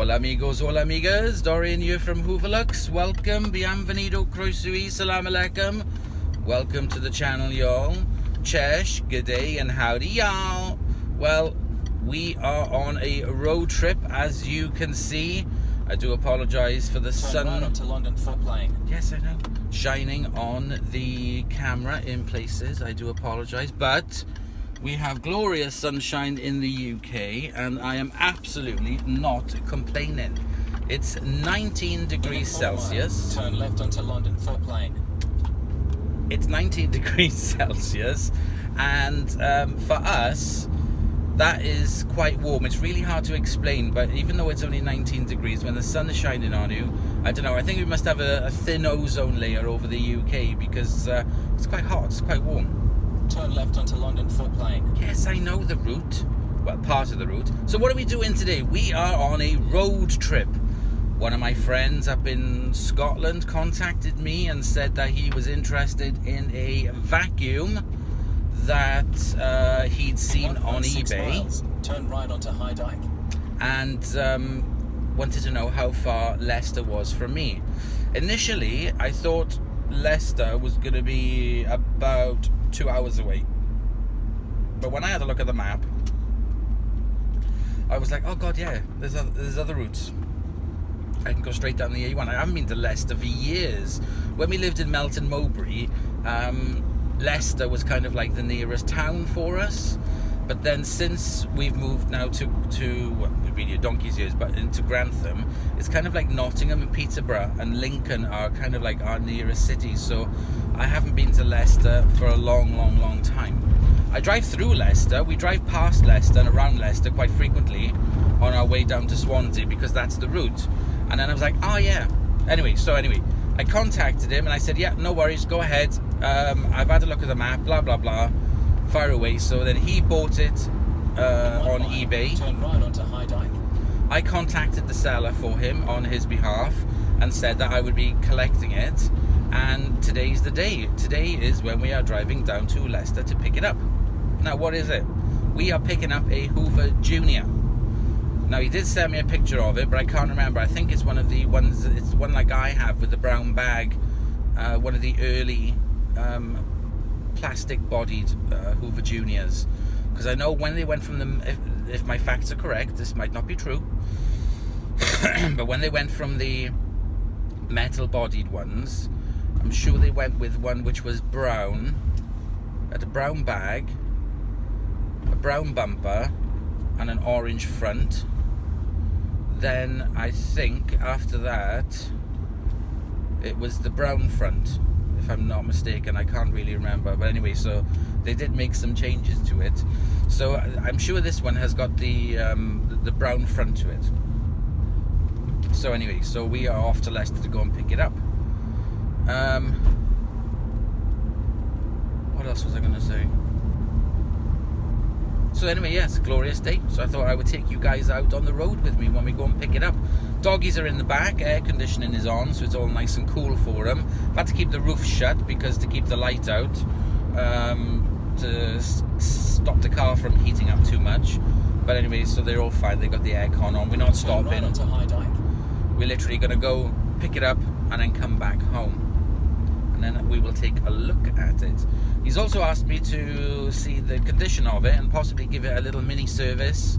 Hola amigos, hola amigas, Dorian here from Hoover. Welcome, bienvenido, croeso, salam alaikum. Welcome to the channel, y'all. Chesh, good day, and howdy, y'all. Well, we are on a road trip, as you can see. I do apologise for the sun. Right onto London footplane. Yes, I know. Shining on the camera in places. I do apologise, but we have glorious sunshine in the UK, and I am absolutely not complaining. It's 19 degrees Celsius. Turn left onto London footplane. It's 19 degrees Celsius, and for us, that is quite warm. It's really hard to explain, but even though it's only 19 degrees, when the sun is shining on you, I don't know, I think we must have a thin ozone layer over the UK, because it's quite hot, it's quite warm. Turn left onto London footplane. Yes, I know the route. Well, part of the route. So what are we doing today? We are on a road trip. One of my friends up in Scotland contacted me and said that he was interested in a vacuum that he'd seen on eBay. Miles. Turn right onto High Dyke. And wanted to know how far Leicester was from me. Initially, I thought Leicester was going to be about 2 hours away, but when I had a look at the map, I was like, oh god, yeah, there's other routes. I can go straight down the A1. I haven't been to Leicester for years. When we lived in Melton Mowbray, Leicester was kind of like the nearest town for us, but then since we've moved now to well, we've been here donkey's years, but into Grantham, it's kind of like Nottingham and Peterborough and Lincoln are kind of like our nearest cities, so I haven't been to Leicester for a long time. I drive through Leicester, we drive past Leicester and around Leicester quite frequently on our way down to Swansea, because that's the route. And then I was like, oh yeah. Anyway, I contacted him and I said, yeah, no worries, go ahead. I've had a look at the map, blah blah blah. Fire away. So then he bought it on eBay. Turn right onto High Dyke. I contacted the seller for him on his behalf and said that I would be collecting it, and today's the day. Today is when we are driving down to Leicester to pick it up. Now what is it? We are picking up a Hoover Junior. Now he did send me a picture of it, but I can't remember. I think it's one of the ones, it's one like I have with the brown bag, one of the early plastic bodied Hoover Juniors, because I know when they went from them, if my facts are correct, this might not be true, but when they went from the metal bodied ones, I'm sure they went with one which was brown, had a brown bag, a brown bumper and an orange front. Then I think after that it was the brown front, if I'm not mistaken. I can't really remember, but anyway, so they did make some changes to it. So I'm sure this one has got the brown front to it. So anyway, so we are off to Leicester to go and pick it up. What else was I going to say? So anyway, yes, glorious day. So I thought I would take you guys out on the road with me when we go and pick it up. Doggies are in the back, air conditioning is on, so it's all nice and cool for them. I've had to keep the roof shut because to keep the light out, to stop the car from heating up too much. But anyway, so they're all fine. They got the aircon on. We're not stopping. Right onto High Dyke. We're literally going to go pick it up and then come back home. And then we will take a look at it. He's also asked me to see the condition of it and possibly give it a little mini service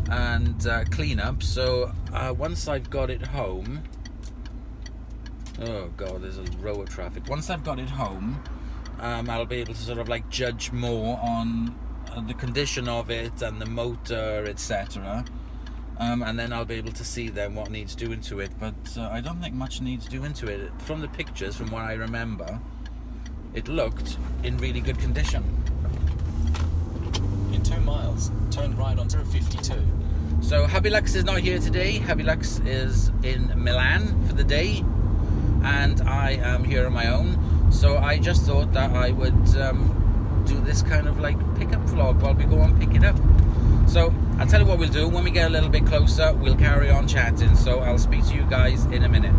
and clean up. So once I've got it home, oh god, there's a row of traffic. Once I've got it home, I'll be able to sort of like judge more on the condition of it and the motor, etc. And then I'll be able to see then what needs doing to it, but I don't think much needs doing to it. From the pictures, from what I remember, it looked in really good condition. In 2 miles, turn right onto 52. So Hubby-Lux is not here today. Hubby-Lux is in Milan for the day, and I am here on my own. So I just thought that I would do this kind of like pickup vlog while we go and pick it up. So I'll tell you what we'll do. When we get a little bit closer, we'll carry on chatting. So I'll speak to you guys in a minute.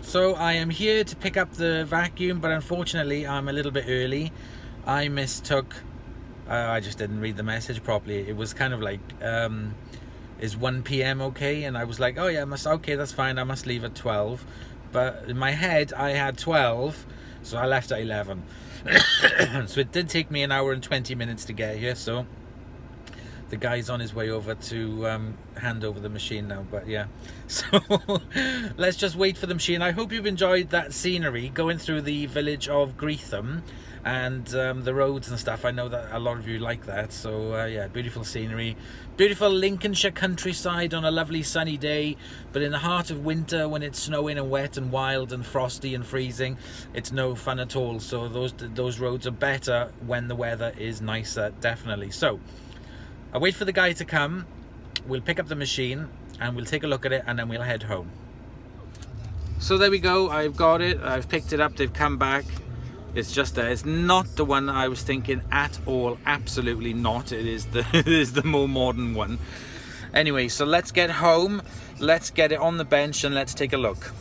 So I am here to pick up the vacuum, but unfortunately I'm a little bit early. I mistook, I just didn't read the message properly. It was kind of like, is 1 p.m. okay? And I was like, oh yeah, okay, that's fine, I must leave at 12. But in my head I had 12, so I left at 11. So it did take me an hour and 20 minutes to get here, so the guy's on his way over to hand over the machine now. But yeah, so let's just wait for the machine. I hope you've enjoyed that scenery going through the village of Greetham and the roads and stuff. I know that a lot of you like that. So yeah, beautiful scenery, beautiful Lincolnshire countryside on a lovely sunny day, but in the heart of winter when it's snowing and wet and wild and frosty and freezing, it's no fun at all. So those roads are better when the weather is nicer, definitely. So I'll wait for the guy to come, we'll pick up the machine and we'll take a look at it, and then we'll head home. So there we go, I've got it, I've picked it up, they've come back. It's just there. It's not the one that I was thinking at all, absolutely not. It is the more modern one. Anyway, so let's get home, let's get it on the bench and let's take a look.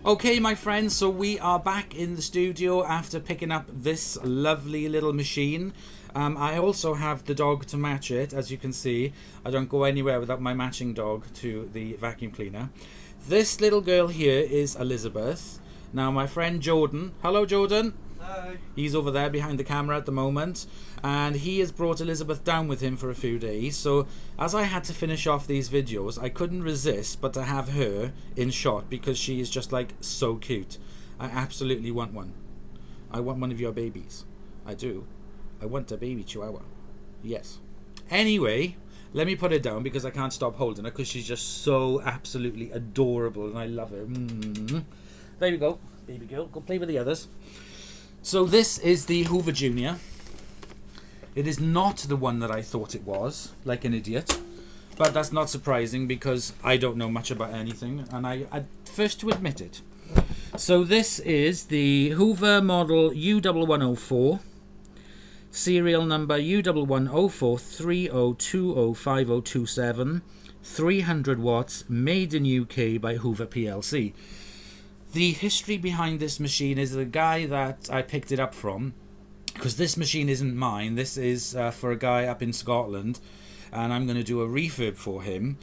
Okay, my friends, so we are back in the studio after picking up this lovely little machine. I also have the dog to match it. As you can see, I don't go anywhere without my matching dog to the vacuum cleaner. This little girl here is Elizabeth. Now my friend Jordan, hello Jordan. Hi. He's over there behind the camera at the moment, and he has brought Elizabeth down with him for a few days. So as I had to finish off these videos, I couldn't resist but to have her in shot because she is just like so cute. I absolutely want one. I want one of your babies. I do. I want a baby chihuahua. Yes. Anyway, let me put her down because I can't stop holding her because she's just so absolutely adorable and I love her. There you go, baby girl. Go play with the others. So this is the Hoover Junior. It is not the one that I thought it was, like an idiot. But that's not surprising because I don't know much about anything, and I first to admit it. So this is the Hoover model U1104, serial number U1104 30205027, 300 watts, made in UK by Hoover PLC. The history behind this machine is the guy that I picked it up from, because this machine isn't mine. This is for a guy up in Scotland, and I'm going to do a refurb for him.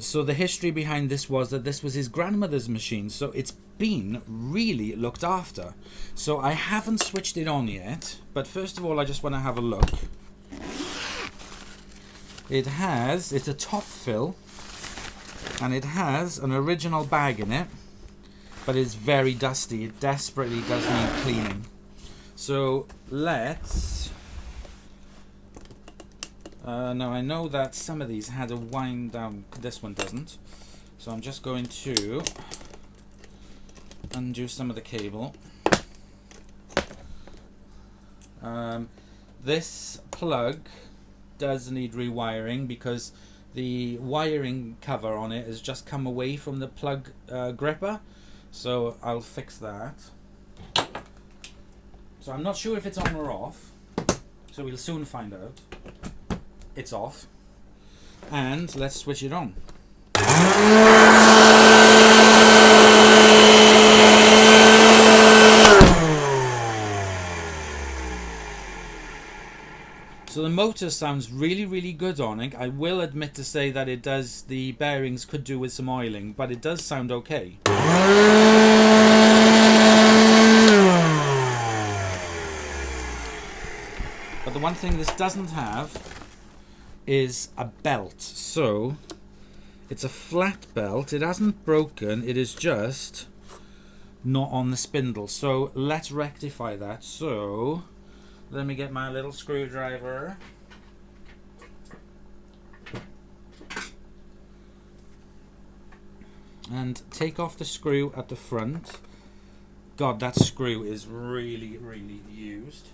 So the history behind this was that this was his grandmother's machine, so it's been really looked after. So I haven't switched it on yet, but first of all I just want to have a look. It's a top fill, and it has an original bag in it. But it's very dusty. It desperately does need cleaning. So let's... now I know that some of these had a wind down. This one doesn't. So I'm just going to undo some of the cable. This plug does need rewiring because the wiring cover on it has just come away from the plug gripper. So I'll fix that. So I'm not sure if it's on or off. So we'll soon find out. It's off. And let's switch it on. So the motor sounds really, really good on it. I will admit to say that it does, the bearings could do with some oiling, but it does sound okay. But the one thing this doesn't have is a belt. So it's a flat belt. It hasn't broken. It is just not on the spindle. So let's rectify that. So let me get my little screwdriver. And take off the screw at the front. God, that screw is really, really used.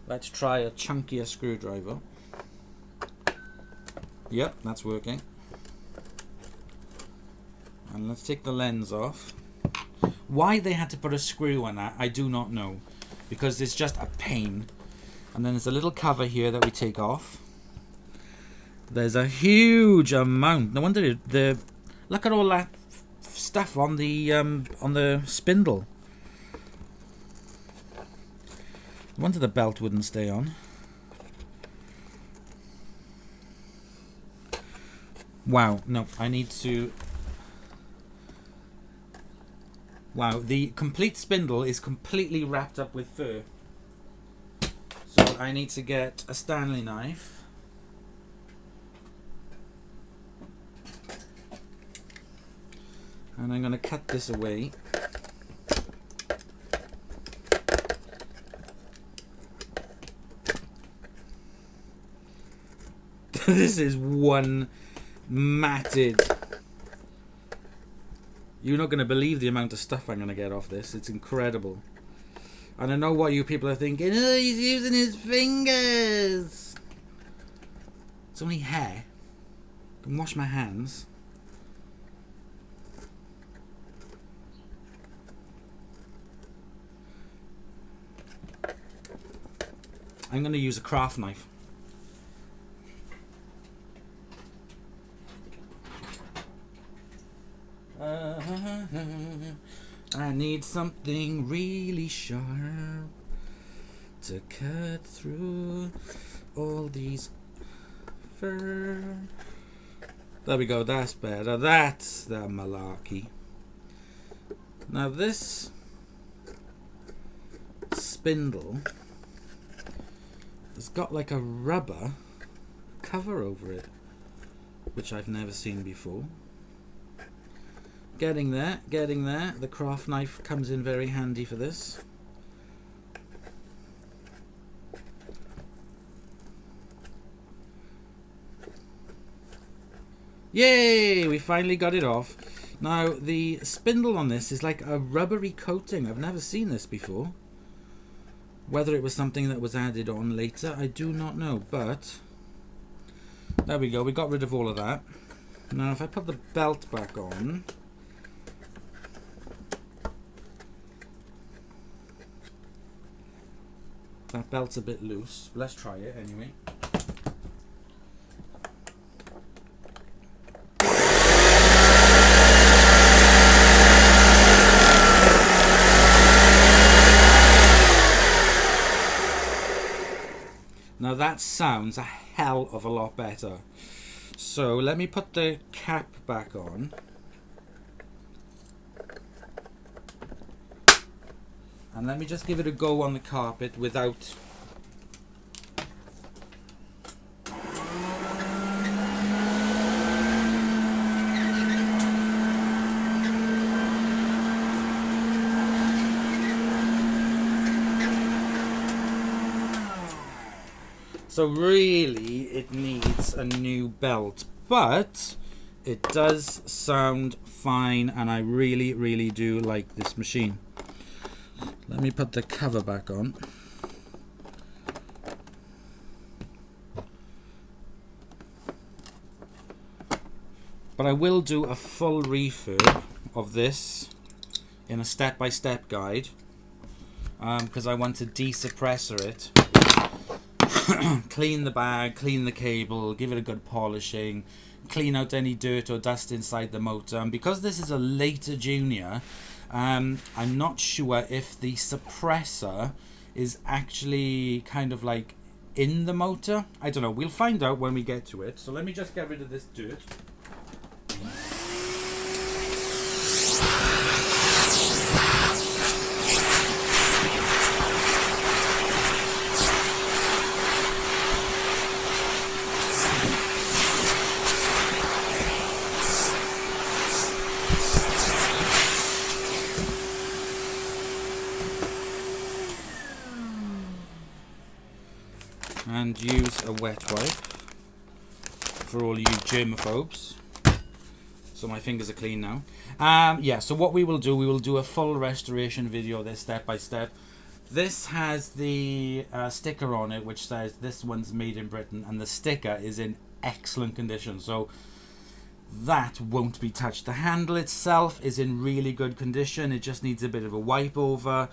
Let's try a chunkier screwdriver. Yep, that's working. And let's take the lens off. Why they had to put a screw on that, I do not know. Because it's just a pain. And then there's a little cover here that we take off. There's a huge amount. No wonder look at all that stuff on the spindle. No wonder the belt wouldn't stay on. Wow, no, I need to... Wow, the complete spindle is completely wrapped up with fur. So I need to get a Stanley knife. And I'm going to cut this away. This is one matted... You're not going to believe the amount of stuff I'm going to get off this. It's incredible. And I know what you people are thinking. Oh, he's using his fingers. It's only hair. I can wash my hands. I'm going to use a craft knife. need something really sharp to cut through all these fur. There we go, that's better. That's the malarkey. Now this spindle has got like a rubber cover over it, which I've never seen before. Getting there, getting there. The craft knife comes in very handy for this. Yay! We finally got it off. Now, the spindle on this is like a rubbery coating. I've never seen this before. Whether it was something that was added on later, I do not know, but there we go. We got rid of all of that. Now, if I put the belt back on, that belt's a bit loose. Let's try it anyway. Now that sounds a hell of a lot better. So let me put the cap back on. And let me just give it a go on the carpet without... So really it needs a new belt, but it does sound fine and I really do like this machine. Let me put the cover back on. But I will do a full refurb of this in a step-by-step guide because I want to desuppressor it. Clean the bag, clean the cable, give it a good polishing, clean out any dirt or dust inside the motor. And because this is a later junior, I'm not sure if the suppressor is actually kind of like in the motor. I don't know, we'll find out when we get to it. So let me just get rid of this dirt. And use a wet wipe for all you germaphobes. So my fingers are clean now. Yeah, so what we will do a full restoration video of this step by step. This has the sticker on it which says this one's made in Britain, and the sticker is in excellent condition, so that won't be touched. The handle itself is in really good condition, it just needs a bit of a wipe over.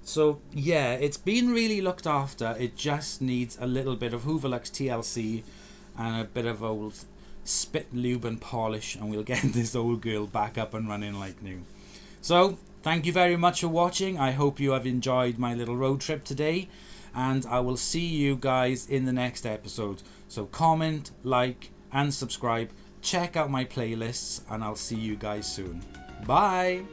So yeah, it's been really looked after. It just needs a little bit of Hoover TLC and a bit of old spit lube and polish, and we'll get this old girl back up and running like new. So thank you very much for watching. I hope you have enjoyed my little road trip today, and I will see you guys in the next episode. So comment, like and subscribe. Check out my playlists, and I'll see you guys soon. Bye.